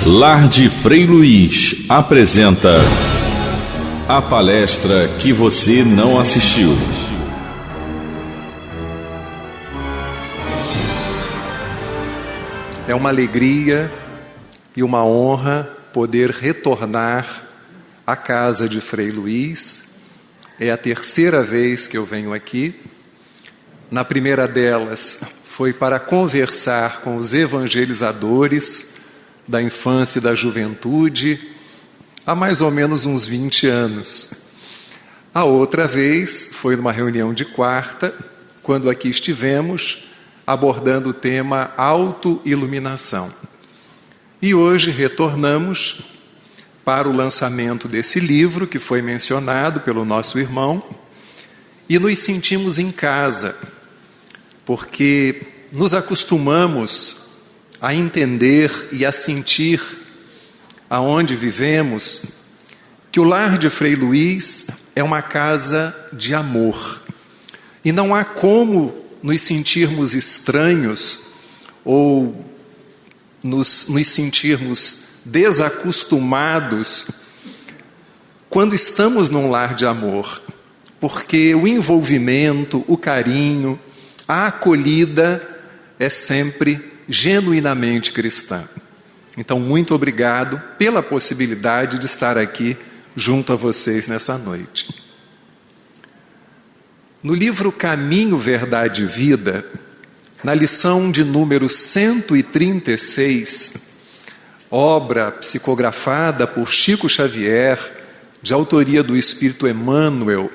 Lar de Frei Luiz apresenta a palestra que você não assistiu. É uma alegria e uma honra poder retornar à casa de Frei Luiz. É a terceira vez que eu venho aqui. Na primeira delas foi para conversar com os evangelizadores da infância e da juventude, há mais ou menos uns 20 anos. A outra vez foi numa reunião de quarta, quando aqui estivemos abordando o tema autoiluminação. E hoje retornamos para o lançamento desse livro que foi mencionado pelo nosso irmão e nos sentimos em casa, porque nos acostumamos a entender e a sentir, aonde vivemos, que o lar de Frei Luiz é uma casa de amor. E não há como nos sentirmos estranhos ou nos sentirmos desacostumados quando estamos num lar de amor, porque o envolvimento, o carinho, a acolhida é sempre genuinamente cristã. Então, muito obrigado pela possibilidade de estar aqui junto a vocês nessa noite. No livro Caminho, Verdade e Vida, na lição de número 136, obra psicografada por Chico Xavier, de autoria do Espírito Emmanuel,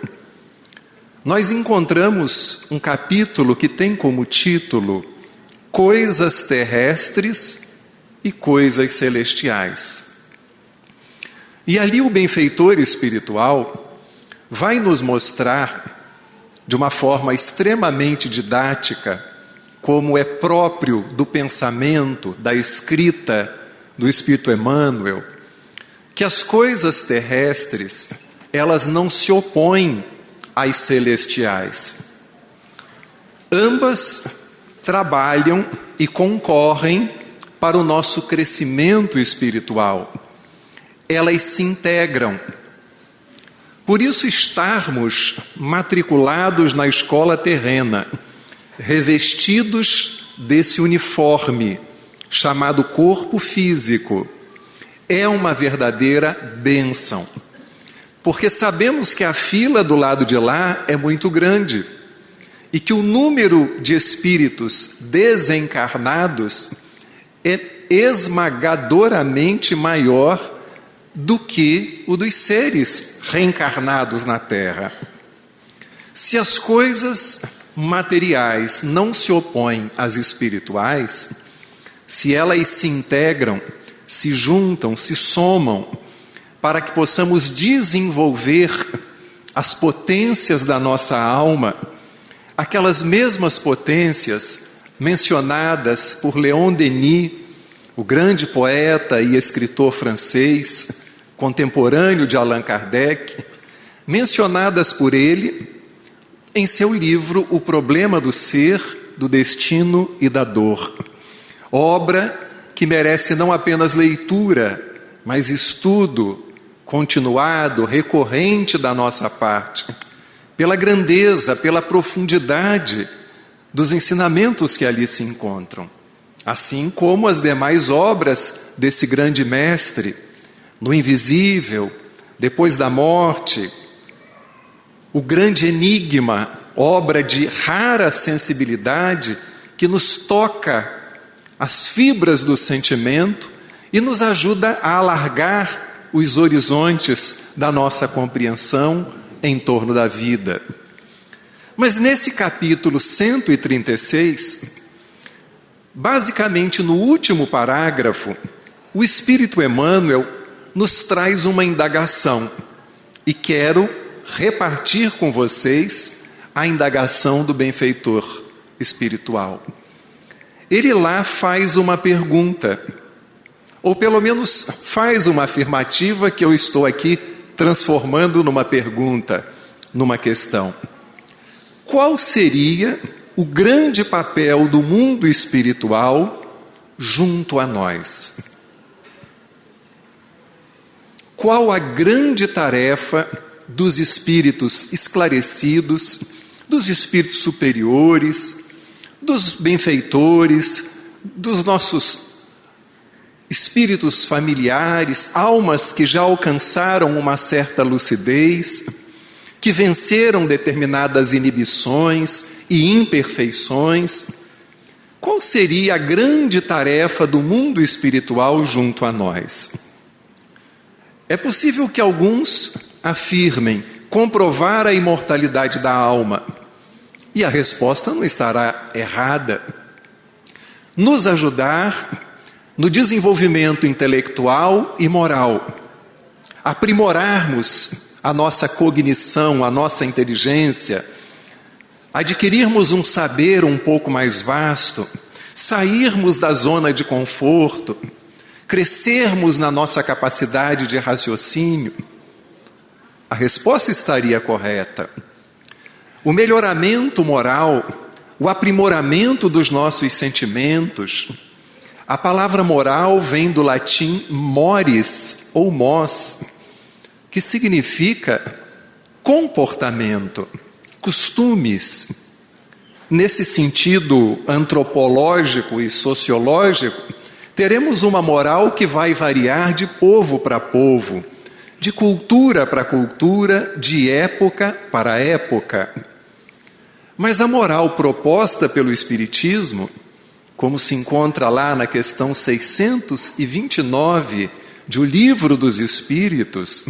nós encontramos um capítulo que tem como título Coisas Terrestres e Coisas Celestiais. E ali o benfeitor espiritual vai nos mostrar, de uma forma extremamente didática, como é próprio do pensamento, da escrita do Espírito Emmanuel, que as coisas terrestres, elas não se opõem às celestiais. Ambas trabalham e concorrem para o nosso crescimento espiritual. Elas se integram. Por isso, estarmos matriculados na escola terrena, revestidos desse uniforme chamado corpo físico, é uma verdadeira bênção. Porque sabemos que a fila do lado de lá é muito grande e que o número de espíritos desencarnados é esmagadoramente maior do que o dos seres reencarnados na Terra. Se as coisas materiais não se opõem às espirituais, se elas se integram, se juntam, se somam, para que possamos desenvolver as potências da nossa alma, aquelas mesmas potências mencionadas por Leon Denis, o grande poeta e escritor francês, contemporâneo de Allan Kardec, mencionadas por ele em seu livro O Problema do Ser, do Destino e da Dor. Obra que merece não apenas leitura, mas estudo continuado, recorrente da nossa parte, pela grandeza, pela profundidade dos ensinamentos que ali se encontram, assim como as demais obras desse grande mestre, no invisível, depois da morte, o grande enigma, obra de rara sensibilidade, que nos toca as fibras do sentimento e nos ajuda a alargar os horizontes da nossa compreensão em torno da vida. Mas nesse capítulo 136, basicamente no último parágrafo, o Espírito Emmanuel nos traz uma indagação e quero repartir com vocês a indagação do benfeitor espiritual. Ele lá faz uma pergunta, ou pelo menos faz uma afirmativa que eu estou aqui transformando numa pergunta, numa questão. Qual seria o grande papel do mundo espiritual junto a nós? qual a grande tarefa dos espíritos esclarecidos, dos espíritos superiores, dos benfeitores, dos nossos espíritos familiares, almas que já alcançaram uma certa lucidez, que venceram determinadas inibições e imperfeições. Qual seria a grande tarefa do mundo espiritual junto a nós? É possível que alguns afirmem comprovar a imortalidade da alma, e a resposta não estará errada. Nos ajudar no desenvolvimento intelectual e moral, aprimorarmos a nossa cognição, a nossa inteligência, adquirirmos um saber um pouco mais vasto, sairmos da zona de conforto, crescermos na nossa capacidade de raciocínio, a resposta estaria correta. O melhoramento moral, o aprimoramento dos nossos sentimentos. A palavra moral vem do latim mores ou mos, que significa comportamento, costumes. Nesse sentido antropológico e sociológico, teremos uma moral que vai variar de povo para povo, de cultura para cultura, de época para época. Mas a moral proposta pelo Espiritismo, como se encontra lá na questão 629 de O Livro dos Espíritos,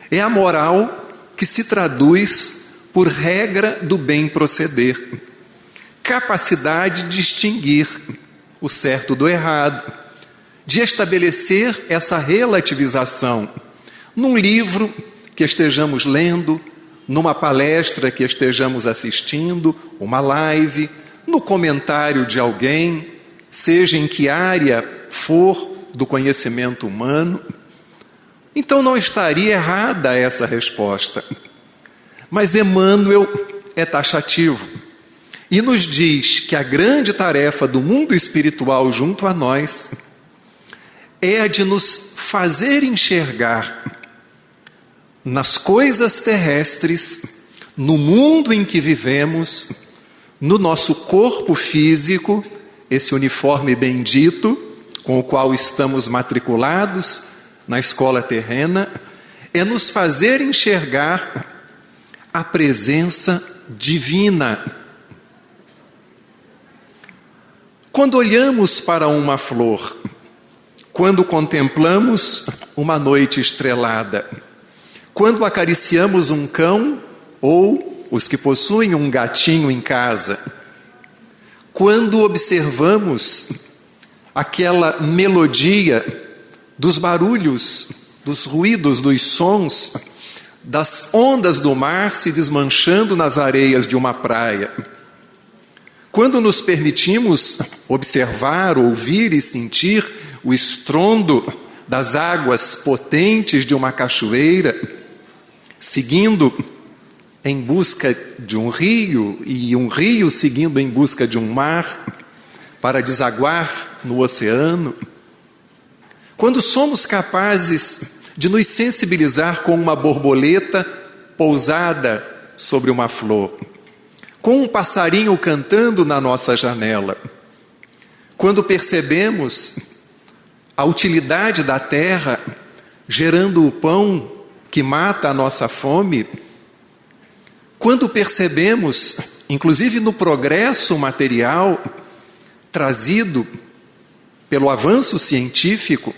é a moral que se traduz por regra do bem proceder, capacidade de distinguir o certo do errado, de estabelecer essa relativização num livro que estejamos lendo, numa palestra que estejamos assistindo, uma live, no comentário de alguém, seja em que área for do conhecimento humano. Então não estaria errada essa resposta. Mas Emmanuel é taxativo e nos diz que a grande tarefa do mundo espiritual junto a nós é a de nos fazer enxergar nas coisas terrestres, no mundo em que vivemos, no nosso corpo físico, esse uniforme bendito com o qual estamos matriculados na escola terrena, é nos fazer enxergar a presença divina. Quando olhamos para uma flor, quando contemplamos uma noite estrelada, quando acariciamos um cão ou os que possuem um gatinho em casa, quando observamos aquela melodia dos barulhos, dos ruídos, dos sons, das ondas do mar se desmanchando nas areias de uma praia, quando nos permitimos observar, ouvir e sentir o estrondo das águas potentes de uma cachoeira, seguindo em busca de um rio, e um rio seguindo em busca de um mar, para desaguar no oceano, quando somos capazes de nos sensibilizar com uma borboleta pousada sobre uma flor, com um passarinho cantando na nossa janela, quando percebemos a utilidade da terra gerando o pão que mata a nossa fome, quando percebemos, inclusive no progresso material trazido pelo avanço científico,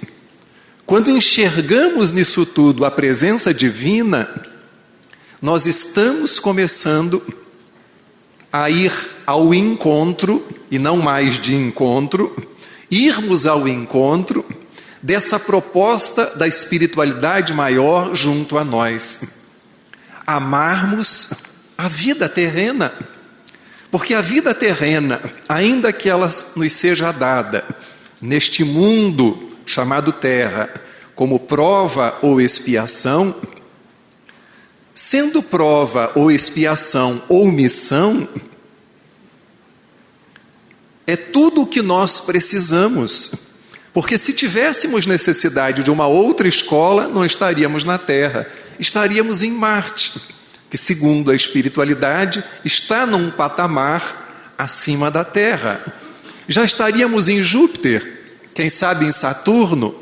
quando enxergamos nisso tudo a presença divina, nós estamos começando a ir ao encontro, e não mais de encontro, irmos ao encontro dessa proposta da espiritualidade maior junto a nós. Amarmos a vida terrena, porque a vida terrena, ainda que ela nos seja dada neste mundo chamado terra, como prova ou expiação, sendo prova ou expiação ou missão, é tudo o que nós precisamos Porque se tivéssemos necessidade de uma outra escola, não estaríamos na Terra, estaríamos em Marte, que segundo a espiritualidade está num patamar acima da Terra. Já estaríamos em Júpiter, quem sabe em Saturno,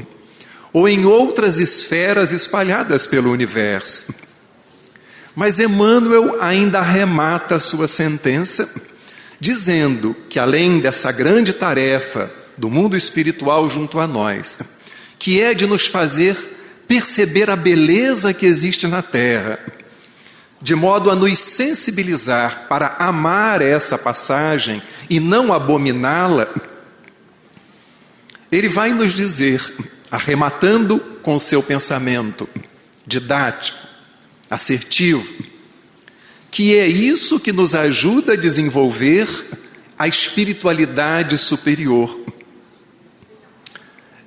ou em outras esferas espalhadas pelo universo. Mas Emmanuel ainda arremata a sua sentença, dizendo que além dessa grande tarefa do mundo espiritual junto a nós, que é de nos fazer perceber a beleza que existe na Terra, de modo a nos sensibilizar para amar essa passagem e não abominá-la, ele vai nos dizer, arrematando com o seu pensamento didático, assertivo, que é isso que nos ajuda a desenvolver a espiritualidade superior.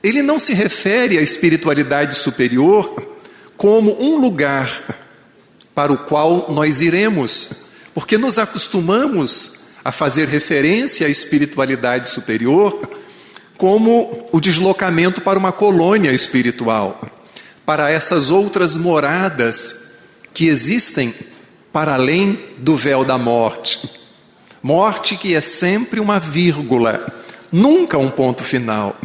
Ele não se refere à espiritualidade superior como um lugar para o qual nós iremos, porque nos acostumamos a fazer referência à espiritualidade superior como o deslocamento para uma colônia espiritual, para essas outras moradas que existem para além do véu da morte. Morte que é sempre uma vírgula, nunca um ponto final.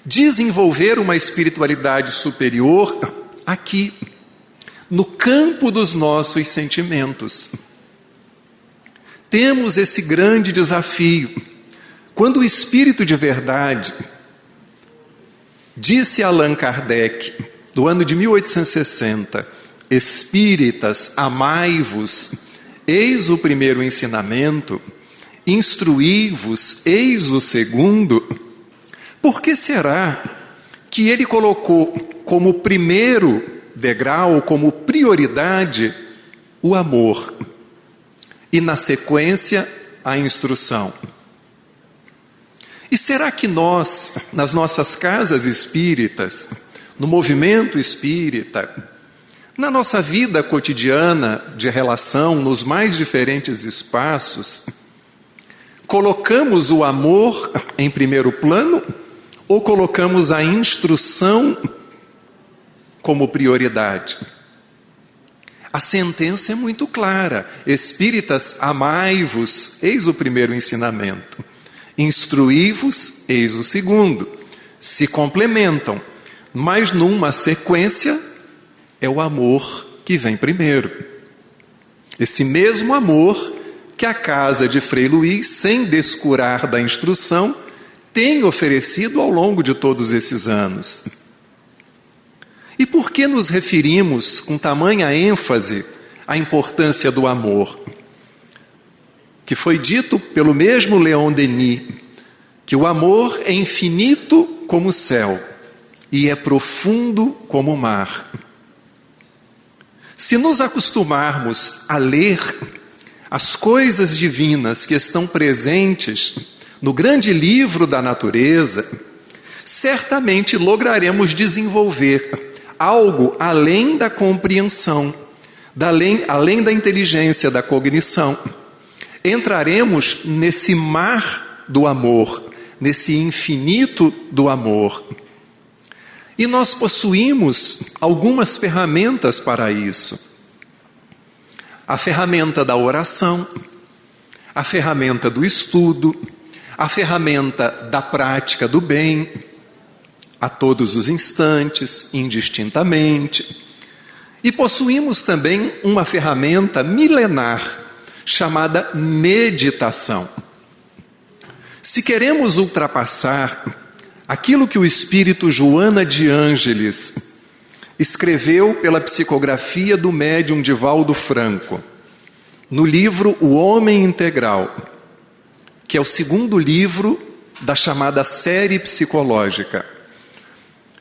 Desenvolver uma espiritualidade superior aqui, no campo dos nossos sentimentos. Temos esse grande desafio. Quando o Espírito de Verdade disse a Allan Kardec, do ano de 1860, espíritas, amai-vos, eis o primeiro ensinamento, instruí-vos, eis o segundo, por que será que ele colocou como primeiro degrau, como prioridade, o amor e na sequência a instrução? E será que nós, nas nossas casas espíritas, no movimento espírita, na nossa vida cotidiana de relação, nos mais diferentes espaços, colocamos o amor em primeiro plano ou colocamos a instrução como prioridade? A sentença é muito clara. Espíritas, amai-vos, eis o primeiro ensinamento. Instruí-vos, eis o segundo. Se complementam, mas numa sequência é o amor que vem primeiro. Esse mesmo amor que a casa de Frei Luís, sem descurar da instrução, tem oferecido ao longo de todos esses anos. E por que nos referimos com tamanha ênfase à importância do amor? Que foi dito pelo mesmo Leon Denis, que o amor é infinito como o céu e é profundo como o mar. Se nos acostumarmos a ler as coisas divinas que estão presentes no grande livro da natureza, certamente lograremos desenvolver algo além da compreensão, além da inteligência, da cognição. Entraremos nesse mar do amor, nesse infinito do amor. E nós possuímos algumas ferramentas para isso. A ferramenta da oração, a ferramenta do estudo, a ferramenta da prática do bem, a todos os instantes, indistintamente. E possuímos também uma ferramenta milenar, chamada meditação. Se queremos ultrapassar aquilo que o espírito Joana de Ângeles escreveu pela psicografia do médium Divaldo Franco, no livro O Homem Integral, que é o segundo livro da chamada série psicológica.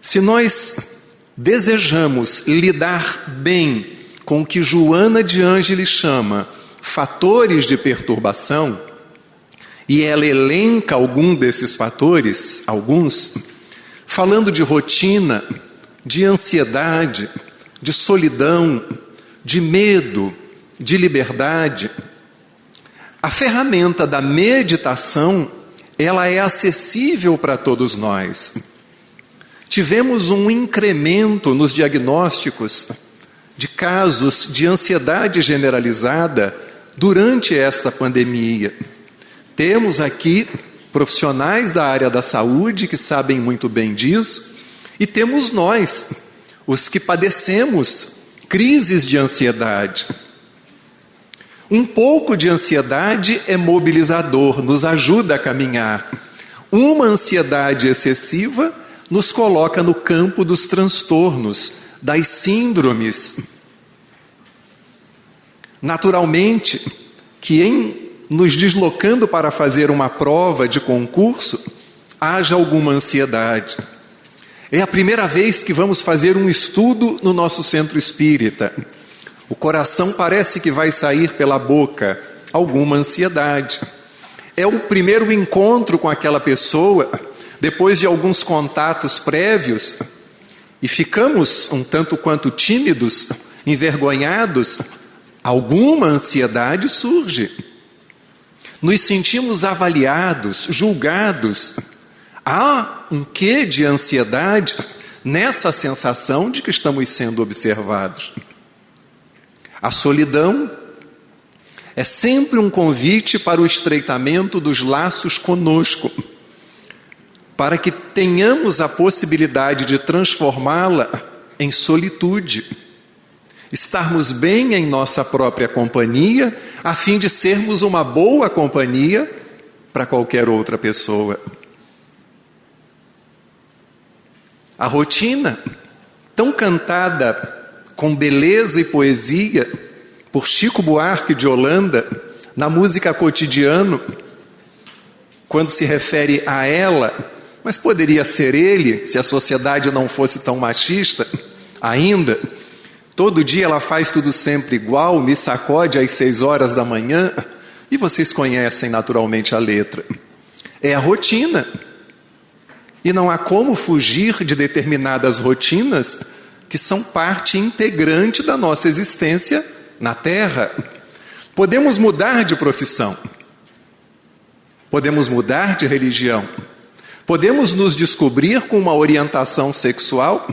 Se nós desejamos lidar bem com o que Joana de Ângeles chama fatores de perturbação, e ela elenca algum desses fatores, alguns, falando de rotina, de ansiedade, de solidão, de medo, de liberdade. A ferramenta da meditação ela é acessível para todos nós. Tivemos um incremento nos diagnósticos de casos de ansiedade generalizada durante esta pandemia. Temos aqui profissionais da área da saúde que sabem muito bem disso, e temos nós, os que padecemos crises de ansiedade. Um pouco de ansiedade é mobilizador, nos ajuda a caminhar. Uma ansiedade excessiva nos coloca no campo dos transtornos, das síndromes. Naturalmente, que em nos deslocando para fazer uma prova de concurso, haja alguma ansiedade. É a primeira vez que vamos fazer um estudo no nosso centro espírita. O coração parece que vai sair pela boca, alguma ansiedade. É o primeiro encontro com aquela pessoa, depois de alguns contatos prévios, e ficamos um tanto quanto tímidos, envergonhados, alguma ansiedade surge. Nos sentimos avaliados, julgados. Há um quê de ansiedade nessa sensação de que estamos sendo observados. A solidão é sempre um convite para o estreitamento dos laços conosco, para que tenhamos a possibilidade de transformá-la em solitude. Estarmos bem em nossa própria companhia, a fim de sermos uma boa companhia para qualquer outra pessoa. A rotina, tão cantada com beleza e poesia por Chico Buarque de Holanda, na música Cotidiano, quando se refere a ela, mas poderia ser ele, se a sociedade não fosse tão machista ainda. Todo dia ela faz tudo sempre igual, me sacode às 6 horas da manhã, e vocês conhecem naturalmente a letra. É a rotina. E não há como fugir de determinadas rotinas que são parte integrante da nossa existência na Terra. Podemos mudar de profissão, podemos mudar de religião, podemos nos descobrir com uma orientação sexual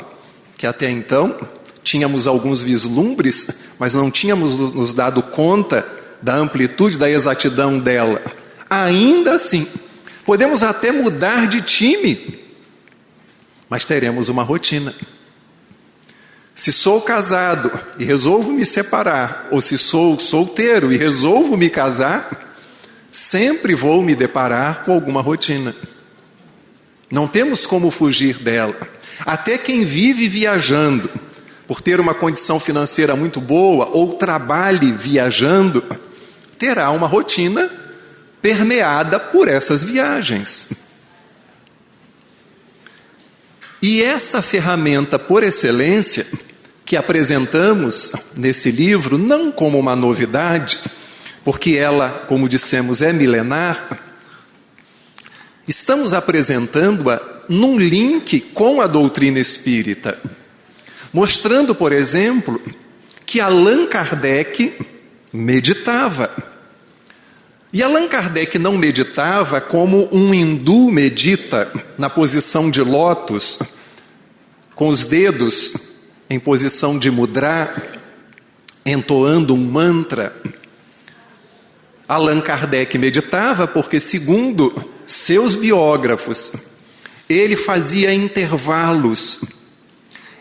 que até então tínhamos alguns vislumbres, mas não tínhamos nos dado conta da amplitude, da exatidão dela. Ainda assim, podemos até mudar de time, mas teremos uma rotina. Se sou casado e resolvo me separar, ou se sou solteiro e resolvo me casar, sempre vou me deparar com alguma rotina. Não temos como fugir dela. Até quem vive viajando, por ter uma condição financeira muito boa, ou trabalhe viajando, terá uma rotina permeada por essas viagens. E essa ferramenta por excelência, que apresentamos nesse livro, não como uma novidade, porque ela, como dissemos, é milenar, estamos apresentando-a num link com a doutrina espírita, mostrando, por exemplo, que Allan Kardec meditava. E Allan Kardec não meditava como um hindu medita, na posição de lótus, com os dedos em posição de mudra, entoando um mantra. Allan Kardec meditava porque, segundo seus biógrafos, ele fazia intervalos.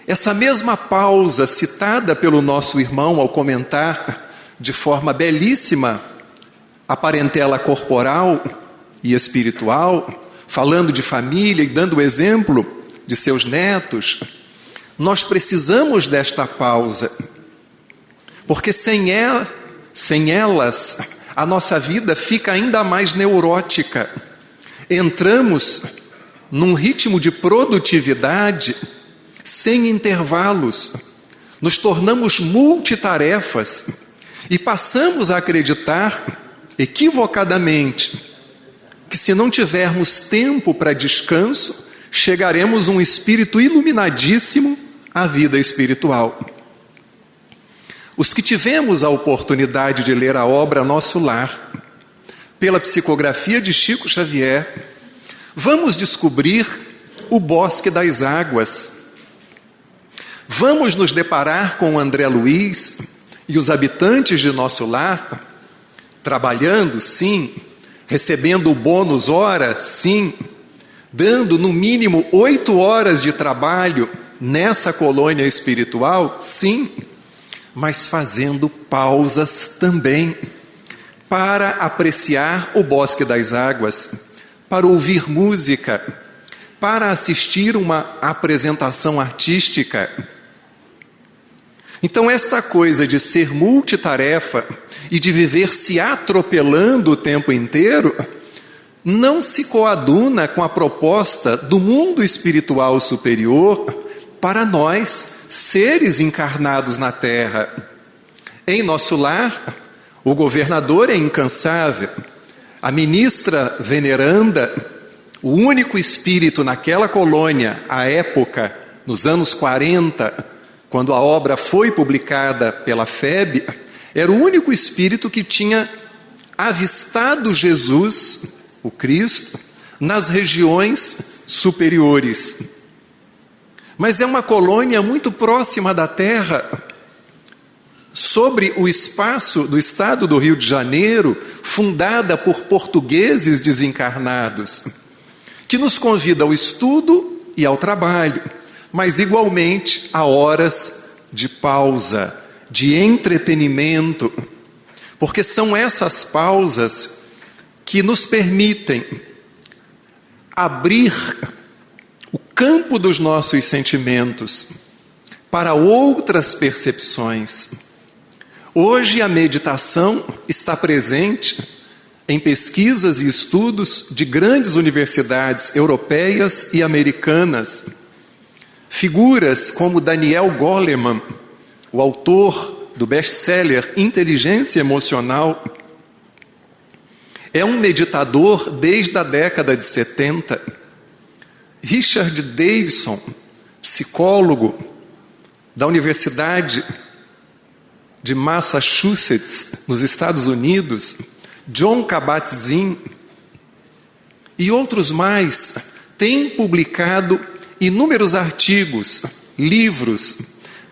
Essa mesma pausa citada pelo nosso irmão ao comentar de forma belíssima a parentela corporal e espiritual, falando de família e dando o exemplo de seus netos, nós precisamos desta pausa, porque sem elas a nossa vida fica ainda mais neurótica. Entramos num ritmo de produtividade sem intervalos, nos tornamos multitarefas e passamos a acreditar equivocadamente que, se não tivermos tempo para descanso, chegaremos a um espírito iluminadíssimo à vida espiritual. Os que tivemos a oportunidade de ler a obra Nosso Lar, pela psicografia de Chico Xavier, Vamos descobrir o Bosque das Águas. Vamos nos deparar com o André Luiz e os habitantes de nosso lar, trabalhando, sim, recebendo o bônus hora, sim, dando no mínimo 8 horas de trabalho nessa colônia espiritual, sim, mas fazendo pausas também para apreciar o Bosque das Águas, para ouvir música, para assistir uma apresentação artística. Então, esta coisa de ser multitarefa e de viver se atropelando o tempo inteiro não se coaduna com a proposta do mundo espiritual superior para nós, seres encarnados na Terra. Em nosso lar, o governador é incansável, a ministra veneranda, o único espírito naquela colônia, à época, nos anos 40, quando a obra foi publicada pela FEB, era o único espírito que tinha avistado Jesus, o Cristo, nas regiões superiores. Mas é uma colônia muito próxima da Terra, sobre o espaço do estado do Rio de Janeiro, fundada por portugueses desencarnados, que nos convida ao estudo e ao trabalho, mas igualmente a horas de pausa, de entretenimento, porque são essas pausas que nos permitem abrir o campo dos nossos sentimentos para outras percepções. Hoje a meditação está presente em pesquisas e estudos de grandes universidades europeias e americanas. Figuras como Daniel Goleman, o autor do best-seller Inteligência Emocional, é um meditador desde a década de 70. Richard Davidson, psicólogo da Universidade de Massachusetts, nos Estados Unidos, John Kabat-Zinn e outros mais, têm publicado inúmeros artigos, livros,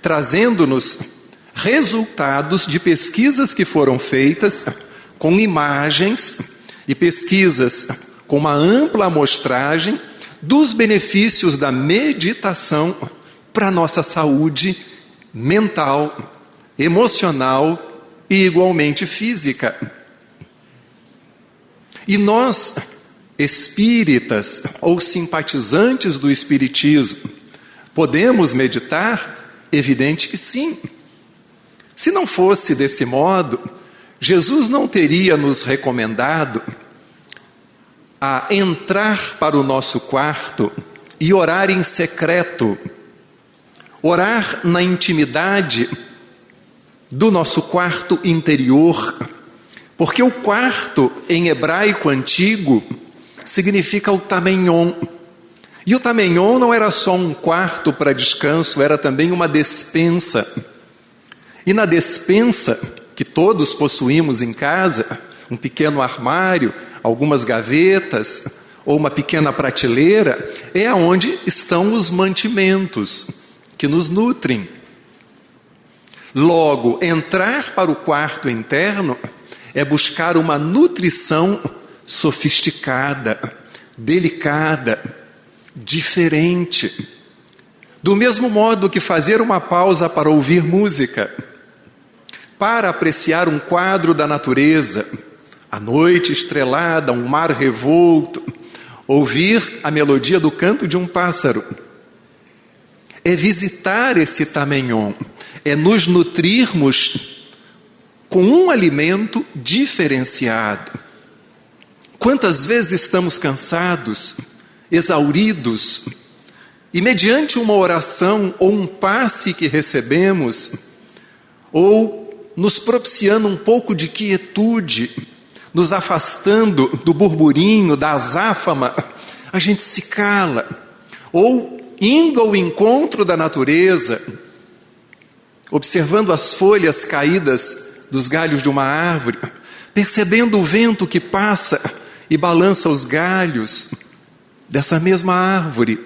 trazendo-nos resultados de pesquisas que foram feitas com imagens e pesquisas com uma ampla amostragem dos benefícios da meditação para a nossa saúde mental, emocional e igualmente física. E nós, espíritas ou simpatizantes do espiritismo, podemos meditar? Evidente que sim. Se não fosse desse modo, Jesus não teria nos recomendado a entrar para o nosso quarto e orar em secreto, orar na intimidade do nosso quarto interior, porque o quarto em hebraico antigo significa o Tamenhon. E o Tamenhon não era só um quarto para descanso, era também uma despensa. E na despensa, que todos possuímos em casa, um pequeno armário, algumas gavetas, ou uma pequena prateleira, é onde estão os mantimentos que nos nutrem. Logo, entrar para o quarto interno é buscar uma nutrição sofisticada, delicada, diferente. Do mesmo modo que fazer uma pausa para ouvir música, para apreciar um quadro da natureza, a noite estrelada, um mar revolto, ouvir a melodia do canto de um pássaro, é visitar esse Tamenhon, é nos nutrirmos com um alimento diferenciado. Quantas vezes estamos cansados, exauridos, e mediante uma oração ou um passe que recebemos, ou nos propiciando um pouco de quietude, nos afastando do burburinho, da azáfama, a gente se cala, ou indo ao encontro da natureza, observando as folhas caídas dos galhos de uma árvore, percebendo o vento que passa e balança os galhos, dessa mesma árvore.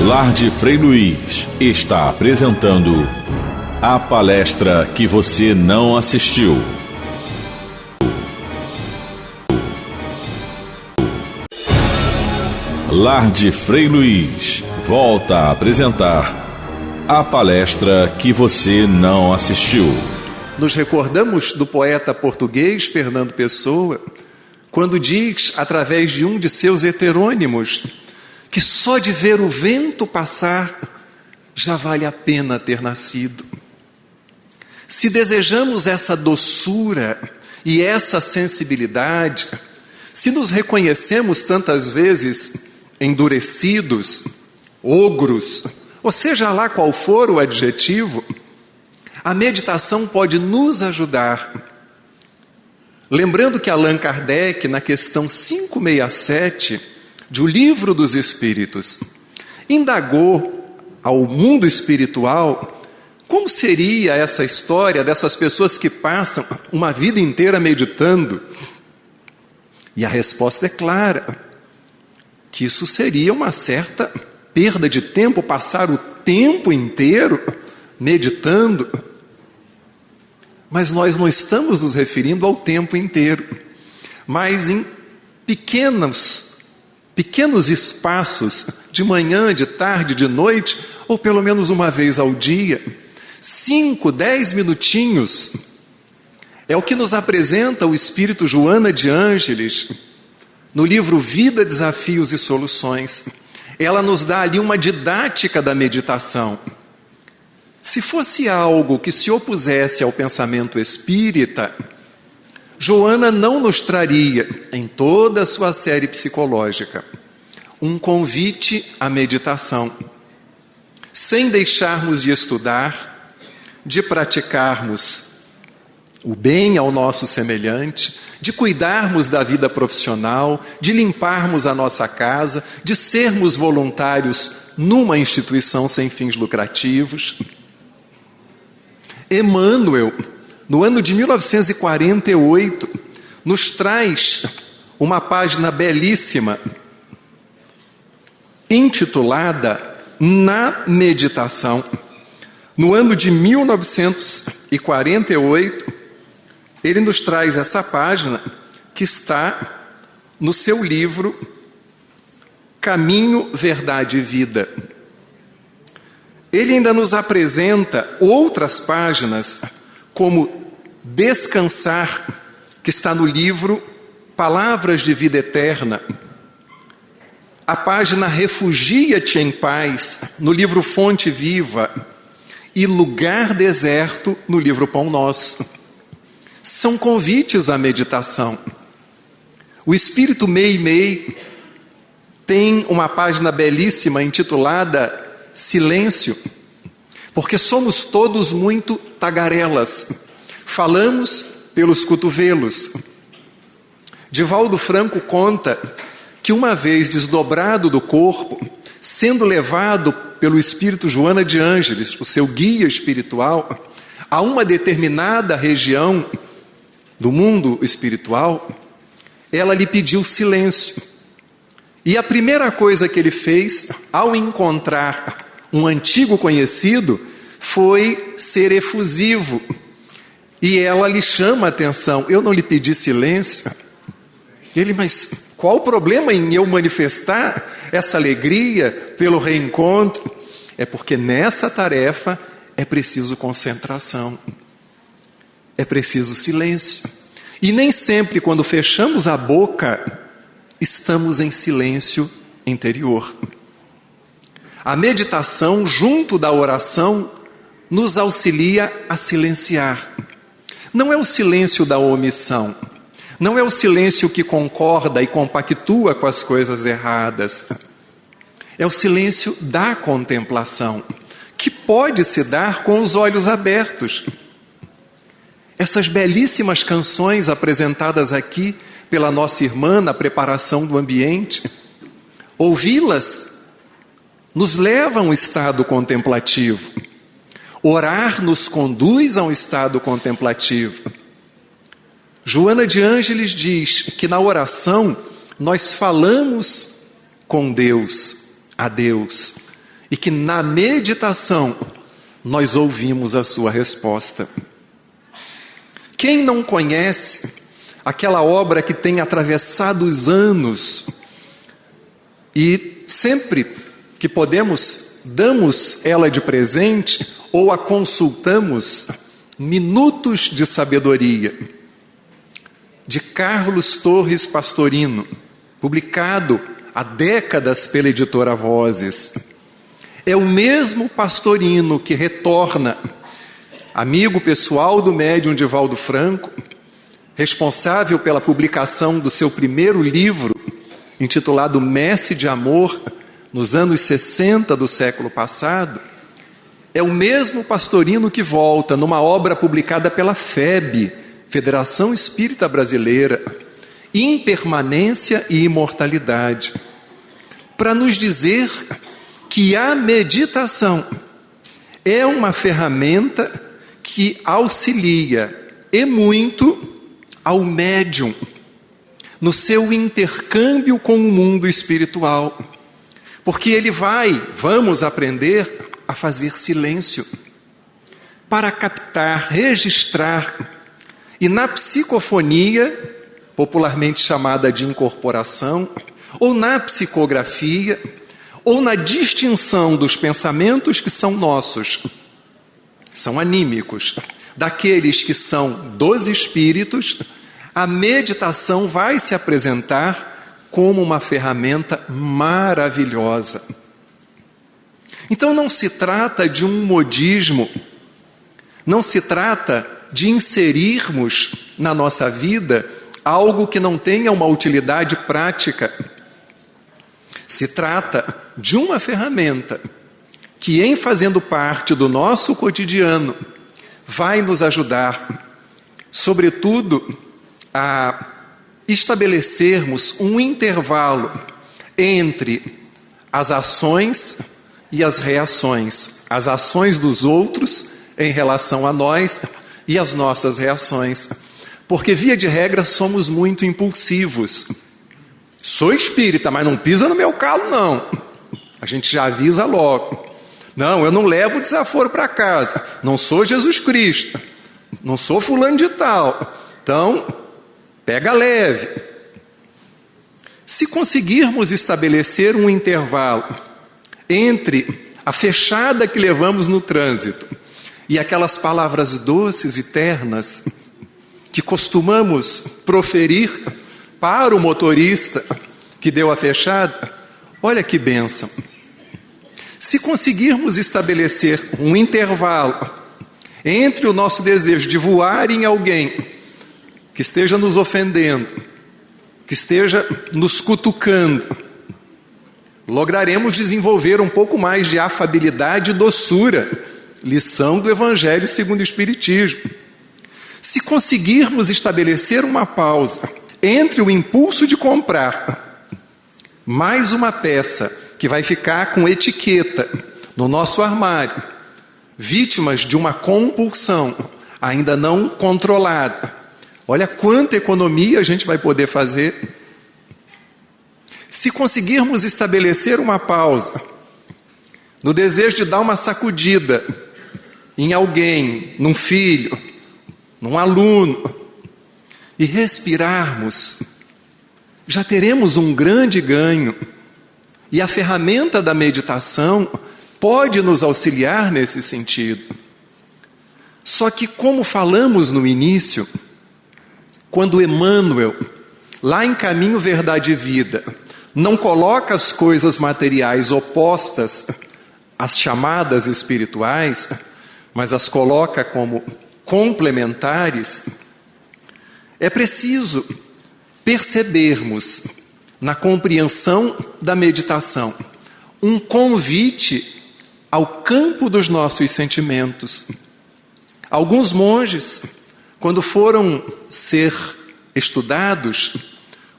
Lar de Frei Luiz está apresentando a palestra que você não assistiu. Lar de Frei Luiz volta a apresentar a palestra que você não assistiu. Nos recordamos do poeta português Fernando Pessoa, quando diz, através de um de seus heterônimos, que só de ver o vento passar já vale a pena ter nascido. Se desejamos essa doçura e essa sensibilidade, se nos reconhecemos tantas vezes endurecidos, ogros, ou seja lá qual for o adjetivo, a meditação pode nos ajudar. Lembrando que Allan Kardec, na questão 567 de O Livro dos Espíritos, indagou ao mundo espiritual como seria essa história dessas pessoas que passam uma vida inteira meditando. E a resposta é clara, que isso seria uma certa perda de tempo, passar o tempo inteiro meditando. Mas nós não estamos nos referindo ao tempo inteiro, mas em pequenos espaços, de manhã, de tarde, de noite, ou pelo menos uma vez ao dia, 5, 10 minutinhos, é o que nos apresenta o Espírito Joana de Ângeles, no livro Vida, Desafios e Soluções. Ela nos dá ali uma didática da meditação. Se fosse algo que se opusesse ao pensamento espírita, Joana não nos traria, em toda a sua série psicológica, um convite à meditação, sem deixarmos de estudar, de praticarmos o bem ao nosso semelhante, de cuidarmos da vida profissional, de limparmos a nossa casa, de sermos voluntários numa instituição sem fins lucrativos. Emmanuel, no ano de 1948, nos traz uma página belíssima, intitulada Na Meditação. No ano de 1948, ele nos traz essa página que está no seu livro Caminho, Verdade e Vida. Ele ainda nos apresenta outras páginas, como Descansar, que está no livro Palavras de Vida Eterna. A página Refugia-te em Paz, no livro Fonte Viva. E Lugar Deserto, no livro Pão Nosso. São convites à meditação. O Espírito Meimei tem uma página belíssima intitulada Silêncio, porque somos todos muito tagarelas, falamos pelos cotovelos. Divaldo Franco conta que uma vez desdobrado do corpo, sendo levado pelo Espírito Joana de Ângeles, o seu guia espiritual, a uma determinada região do mundo espiritual, ela lhe pediu silêncio. E a primeira coisa que ele fez, ao encontrar um antigo conhecido, foi ser efusivo. E ela lhe chama a atenção: eu não lhe pedi silêncio? Ele, mas qual o problema em eu manifestar essa alegria pelo reencontro? É porque nessa tarefa é preciso concentração. É preciso silêncio. E nem sempre, quando fechamos a boca, estamos em silêncio interior. A meditação, junto da oração, nos auxilia a silenciar. Não é o silêncio da omissão. Não é o silêncio que concorda e compactua com as coisas erradas. É o silêncio da contemplação, que pode se dar com os olhos abertos. Essas belíssimas canções apresentadas aqui pela nossa irmã na preparação do ambiente, ouvi-las nos leva a um estado contemplativo. Orar nos conduz a um estado contemplativo. Joana de Ângeles diz que na oração nós falamos com Deus, a Deus, e que na meditação nós ouvimos a sua resposta. Quem não conhece aquela obra que tem atravessado os anos e sempre que podemos, damos ela de presente ou a consultamos, Minutos de Sabedoria, de Carlos Torres Pastorino, publicado há décadas pela editora Vozes. É o mesmo Pastorino que retorna, amigo pessoal do médium Divaldo Franco, responsável pela publicação do seu primeiro livro, intitulado Messe de Amor, nos anos 60 do século passado. É o mesmo Pastorino que volta numa obra publicada pela FEB, Federação Espírita Brasileira, Impermanência e Imortalidade, para nos dizer que a meditação é uma ferramenta que auxilia e muito ao médium no seu intercâmbio com o mundo espiritual, porque ele vamos aprender a fazer silêncio para captar, registrar, e na psicofonia, popularmente chamada de incorporação, ou na psicografia, ou na distinção dos pensamentos que são nossos, são anímicos, daqueles que são dos espíritos, a meditação vai se apresentar como uma ferramenta maravilhosa. Então não se trata de um modismo, não se trata de inserirmos na nossa vida algo que não tenha uma utilidade prática. Se trata de uma ferramenta que, em fazendo parte do nosso cotidiano, vai nos ajudar, sobretudo, a estabelecermos um intervalo entre as ações e as reações, as ações dos outros em relação a nós e as nossas reações, porque via de regra somos muito impulsivos. Sou espírita, mas não pisa no meu calo não, a gente já avisa logo. Não, eu não levo desaforo para casa, não sou Jesus Cristo, não sou fulano de tal, então pega leve. Se conseguirmos estabelecer um intervalo entre a fechada que levamos no trânsito e aquelas palavras doces e ternas que costumamos proferir para o motorista que deu a fechada, olha que bênção. Se conseguirmos estabelecer um intervalo entre o nosso desejo de voar em alguém que esteja nos ofendendo, que esteja nos cutucando, lograremos desenvolver um pouco mais de afabilidade e doçura, lição do Evangelho segundo o Espiritismo. Se conseguirmos estabelecer uma pausa entre o impulso de comprar mais uma peça que vai ficar com etiqueta no nosso armário, vítimas de uma compulsão ainda não controlada, olha quanta economia a gente vai poder fazer. Se conseguirmos estabelecer uma pausa no desejo de dar uma sacudida em alguém, num filho, num aluno, e respirarmos, já teremos um grande ganho. E a ferramenta da meditação pode nos auxiliar nesse sentido. Só que, como falamos no início, quando Emmanuel, lá em Caminho, Verdade e Vida, não coloca as coisas materiais opostas às chamadas espirituais, mas as coloca como complementares, é preciso percebermos na compreensão da meditação um convite ao campo dos nossos sentimentos. Alguns monges, quando foram ser estudados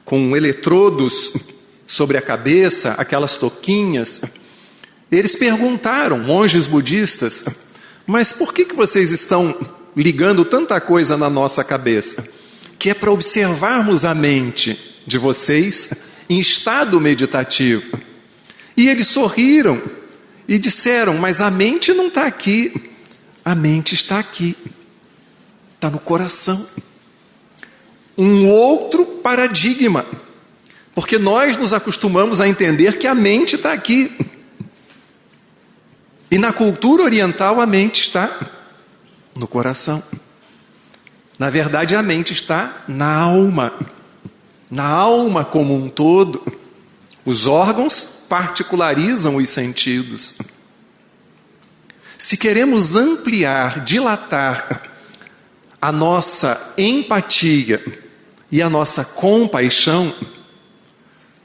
com eletrodos sobre a cabeça, aquelas toquinhas, eles perguntaram, monges budistas, mas por que vocês estão ligando tanta coisa na nossa cabeça? Que é para observarmos a mente de vocês em estado meditativo. E eles sorriram e disseram: mas a mente não está aqui, a mente está aqui, está no coração. Um outro paradigma, porque nós nos acostumamos a entender que a mente está aqui. E na cultura oriental a mente está no coração. Na verdade, a mente está na alma como um todo. Os órgãos particularizam os sentidos. Se queremos ampliar, dilatar a nossa empatia e a nossa compaixão,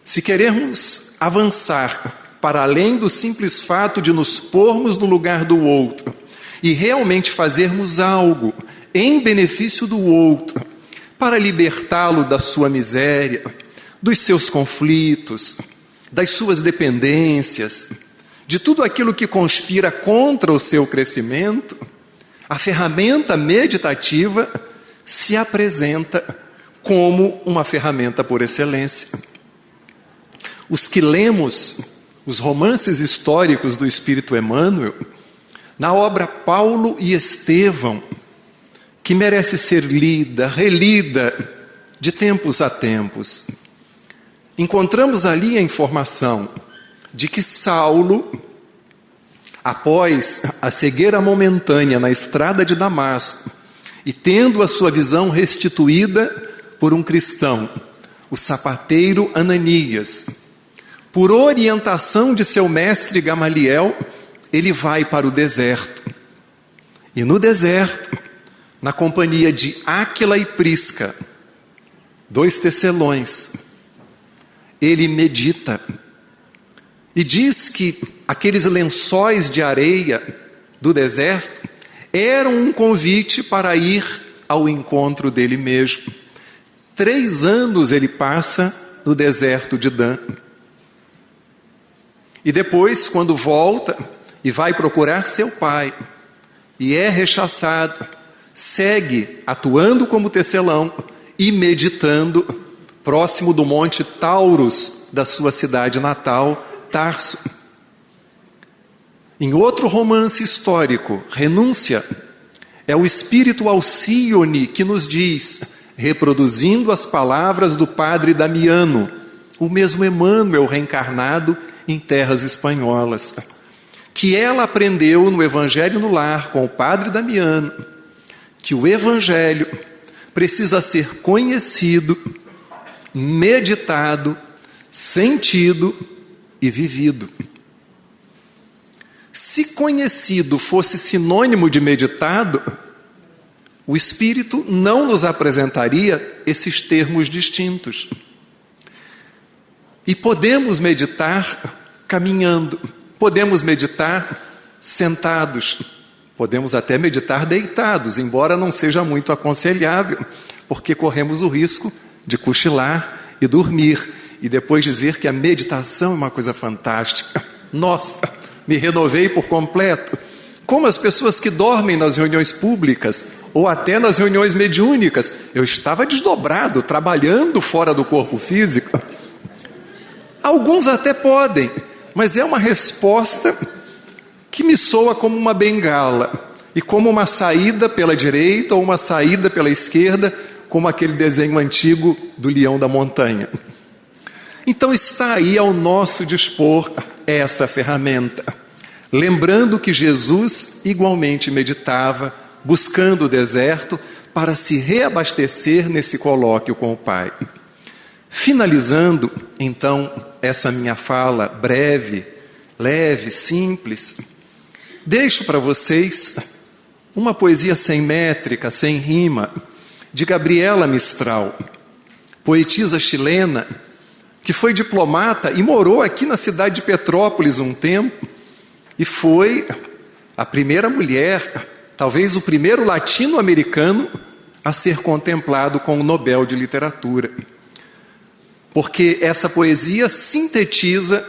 se queremos avançar para além do simples fato de nos pormos no lugar do outro e realmente fazermos algo em benefício do outro, para libertá-lo da sua miséria, dos seus conflitos, das suas dependências, de tudo aquilo que conspira contra o seu crescimento, a ferramenta meditativa se apresenta como uma ferramenta por excelência. Os que lemos os romances históricos do Espírito Emmanuel, na obra Paulo e Estevão, que merece ser lida, relida, de tempos a tempos, encontramos ali a informação de que Saulo, após a cegueira momentânea na estrada de Damasco, e tendo a sua visão restituída por um cristão, o sapateiro Ananias, por orientação de seu mestre Gamaliel, ele vai para o deserto. E no deserto, na companhia de Áquila e Prisca, 2 tecelões, ele medita e diz que aqueles lençóis de areia do deserto eram um convite para ir ao encontro dele mesmo. 3 anos ele passa no deserto de Dan. E depois, quando volta e vai procurar seu pai, e é rechaçado, segue atuando como tecelão e meditando próximo do monte Taurus da sua cidade natal, Tarso. Em outro romance histórico, Renúncia, é o espírito Alcíone que nos diz, reproduzindo as palavras do padre Damiano, o mesmo Emmanuel reencarnado em terras espanholas, que ela aprendeu no Evangelho no Lar com o padre Damiano, que o Evangelho precisa ser conhecido, meditado, sentido e vivido. Se conhecido fosse sinônimo de meditado, o Espírito não nos apresentaria esses termos distintos. E podemos meditar caminhando, podemos meditar sentados, podemos até meditar deitados, embora não seja muito aconselhável, porque corremos o risco de cochilar e dormir, e depois dizer que a meditação é uma coisa fantástica. Nossa, me renovei por completo. Como as pessoas que dormem nas reuniões públicas, ou até nas reuniões mediúnicas, eu estava desdobrado, trabalhando fora do corpo físico. Alguns até podem, mas é uma resposta que me soa como uma bengala, e como uma saída pela direita ou uma saída pela esquerda, como aquele desenho antigo do Leão da Montanha. Então está aí ao nosso dispor essa ferramenta, lembrando que Jesus igualmente meditava, buscando o deserto para se reabastecer nesse colóquio com o Pai. Finalizando, então, essa minha fala breve, leve, simples, deixo para vocês uma poesia sem métrica, sem rima, de Gabriela Mistral, poetisa chilena, que foi diplomata e morou aqui na cidade de Petrópolis um tempo, e foi a primeira mulher, talvez o primeiro latino-americano a ser contemplado com o Nobel de Literatura. Porque essa poesia sintetiza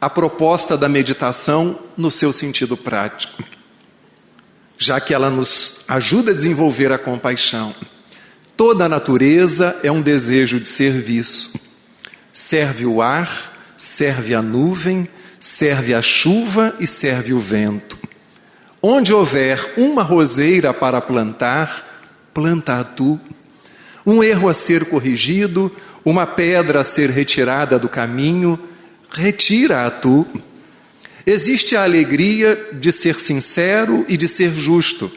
a proposta da meditação no seu sentido prático, já que ela nos ajuda a desenvolver a compaixão. Toda a natureza é um desejo de serviço. Serve o ar, serve a nuvem, serve a chuva e serve o vento. Onde houver uma roseira para plantar, planta tu. Um erro a ser corrigido, uma pedra a ser retirada do caminho, retira-a tu. Existe a alegria de ser sincero e de ser justo.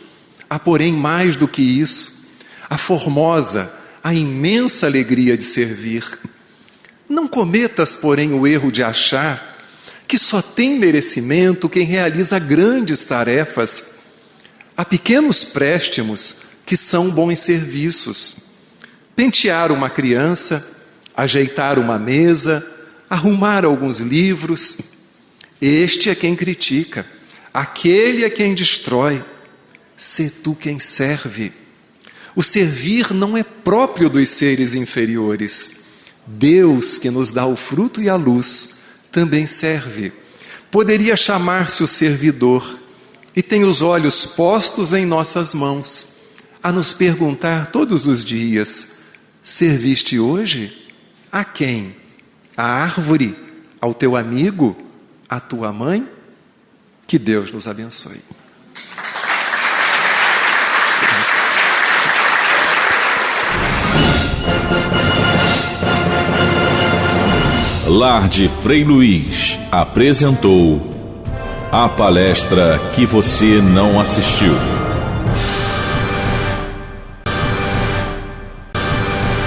Há, porém, mais do que isso, a formosa, a imensa alegria de servir. Não cometas, porém, o erro de achar que só tem merecimento quem realiza grandes tarefas. Há pequenos préstimos que são bons serviços. Pentear uma criança, ajeitar uma mesa, arrumar alguns livros. Este é quem critica, aquele é quem destrói. Sê tu quem serve. O servir não é próprio dos seres inferiores. Deus, que nos dá o fruto e a luz, também serve. Poderia chamar-se o servidor e tem os olhos postos em nossas mãos, a nos perguntar todos os dias: serviste hoje? A quem? À árvore? Ao teu amigo? À tua mãe? Que Deus nos abençoe. Lar de Frei Luiz apresentou a palestra que você não assistiu.